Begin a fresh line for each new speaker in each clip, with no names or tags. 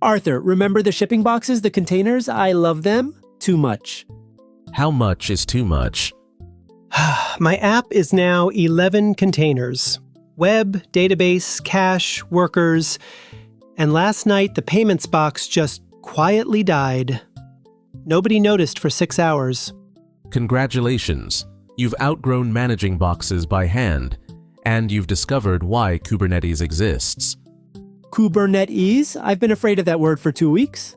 Arthur, remember the shipping boxes, the containers? I love them too much.
How much is too much?
My app is now 11 containers. Web, database, cache, workers. And last night, the payments box just quietly died. Nobody noticed for 6 hours.
Congratulations. You've outgrown managing boxes by hand, and you've discovered why Kubernetes exists.
Kubernetes? I've been afraid of that word for 2 weeks.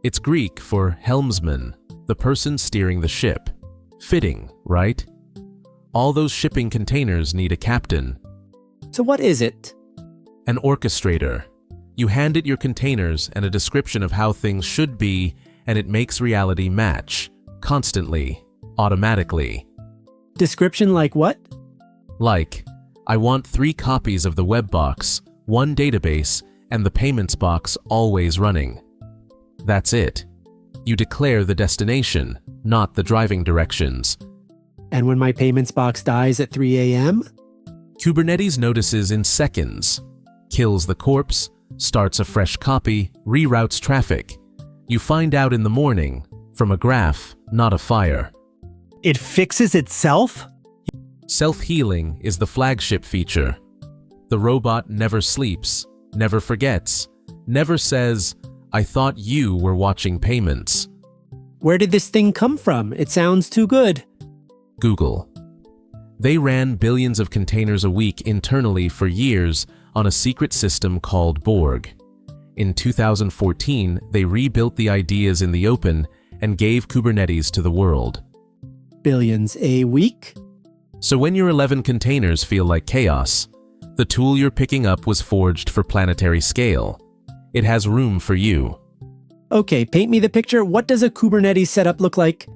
It's Greek for helmsman, the person steering the ship. Fitting, right? All those shipping containers need a captain.
So what is it?
An orchestrator. You hand it your containers and a description of how things should be, and it makes reality match, constantly, automatically.
Description like what?
Like, I want 3 copies of the web box, 1 database, and the payments box always running. That's it. You declare the destination, not the driving directions.
And when my payments box dies at 3 a.m.?
Kubernetes notices in seconds, kills the corpse, starts a fresh copy, reroutes traffic. You find out in the morning, from a graph, not a fire.
It fixes itself?
Self-healing is the flagship feature. The robot never sleeps, never forgets, never says, I thought you were watching payments.
Where did this thing come from? It sounds too good.
Google. They ran billions of containers a week internally for years on a secret system called Borg. In 2014, they rebuilt the ideas in the open and gave Kubernetes to the world.
Billions a week?
So when your 11 containers feel like chaos, the tool you're picking up was forged for planetary scale. It has room for you.
Okay, paint me the picture. What does a Kubernetes setup look like?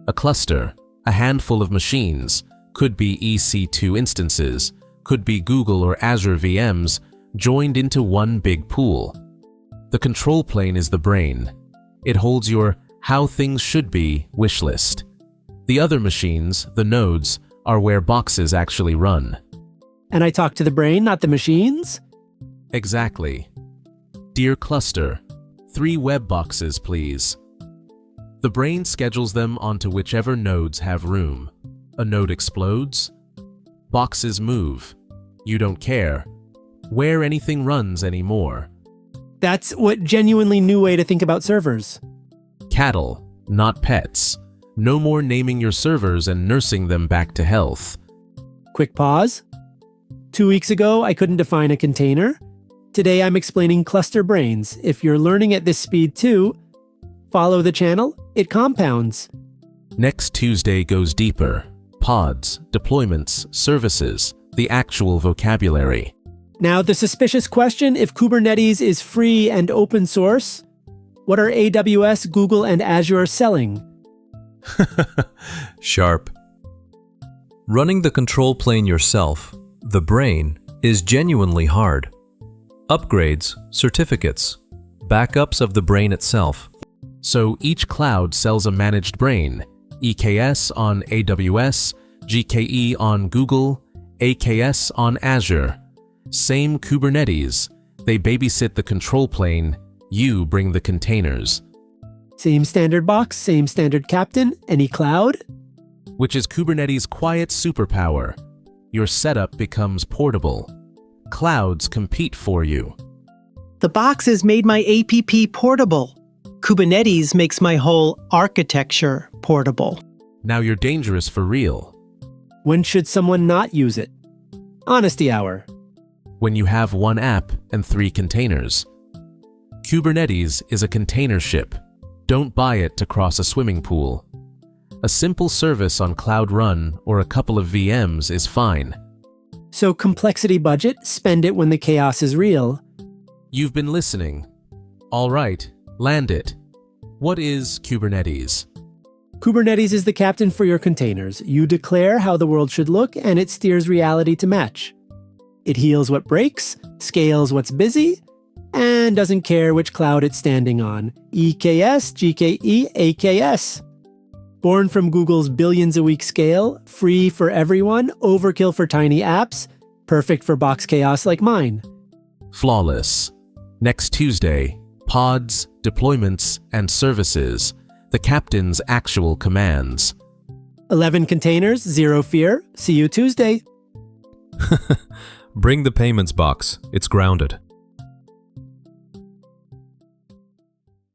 A cluster, a handful of machines, could be EC2 instances, could be Google or Azure VMs, joined into one big pool. The control plane is the brain. It holds your how things should be wish list. The other machines, the nodes, are where boxes actually run.
And I talk to the brain, not the machines?
Exactly. Dear cluster, 3 web boxes, please. The brain schedules them onto whichever nodes have room. A node explodes. Boxes move. You don't care where anything runs anymore.
That's what genuinely new way to think about servers.
Cattle, not pets. No more naming your servers and nursing them back to health.
Quick pause. 2 weeks ago, I couldn't define a container. Today, I'm explaining cluster brains. If you're learning at this speed too, follow the channel. It compounds.
Next Tuesday goes deeper. Pods, deployments, services, the actual vocabulary.
Now, the suspicious question, if Kubernetes is free and open source, what are AWS, Google, and Azure selling?
Sharp. Running the control plane yourself, the brain, is genuinely hard. Upgrades, certificates, backups of the brain itself.
So each cloud sells a managed brain, EKS on AWS, GKE on Google, AKS on Azure. Same Kubernetes. They babysit the control plane. You bring the containers.
Same standard box, same standard captain, any cloud?
Which is Kubernetes' quiet superpower. Your setup becomes portable. Clouds compete for you.
The boxes made my APP portable. Kubernetes makes my whole architecture portable.
Now you're dangerous for real.
When should someone not use it? Honesty hour.
When you have 1 app and 3 containers. Kubernetes is a container ship. Don't buy it to cross a swimming pool. A simple service on Cloud Run or a couple of VMs is fine.
So complexity budget, spend it when the chaos is real.
You've been listening. All right, land it. What is Kubernetes?
Kubernetes is the captain for your containers. You declare how the world should look, and it steers reality to match. It heals what breaks, scales what's busy, and doesn't care which cloud it's standing on. EKS, GKE, AKS. Born from Google's billions a week scale, free for everyone, overkill for tiny apps, perfect for box chaos like mine.
Flawless. Next Tuesday, pods, deployments, and services, the captain's actual commands.
11 containers, zero fear. See you Tuesday.
Bring the payments box. It's grounded.